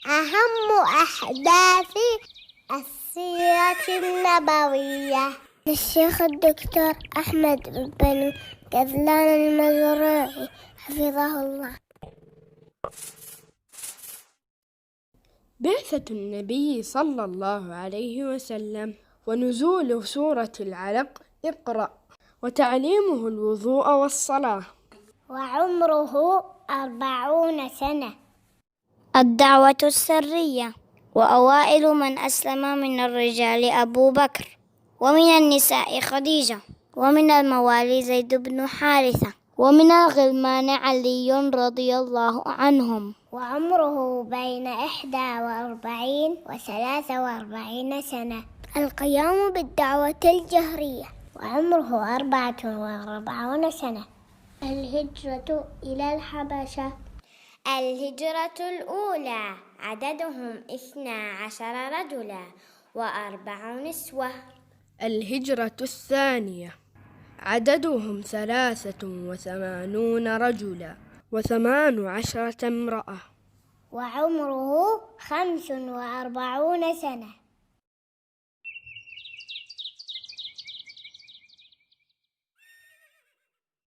أهم أحداث السيرة النبوية للشيخ الدكتور أحمد بن غزلان المزروعي حفظه الله. بعثة النبي صلى الله عليه وسلم، ونزول سورة العلق اقرأ، وتعليمه الوضوء والصلاة. وعمره 40 سنة. الدعوة السرية. وأوائل من أسلم من الرجال أبو بكر، ومن النساء خديجة، ومن الموالي زيد بن حارثة، ومن الغلمان علي رضي الله عنهم. وعمره بين 41 و43 سنة. القيام بالدعوة الجهرية. وعمره 44 سنة. الهجرة إلى الحبشة. الهجرة الأولى عددهم 12 رجلا و4 نسوة. الهجرة الثانية عددهم 83 رجلا و18 امرأة. وعمره 45 سنة.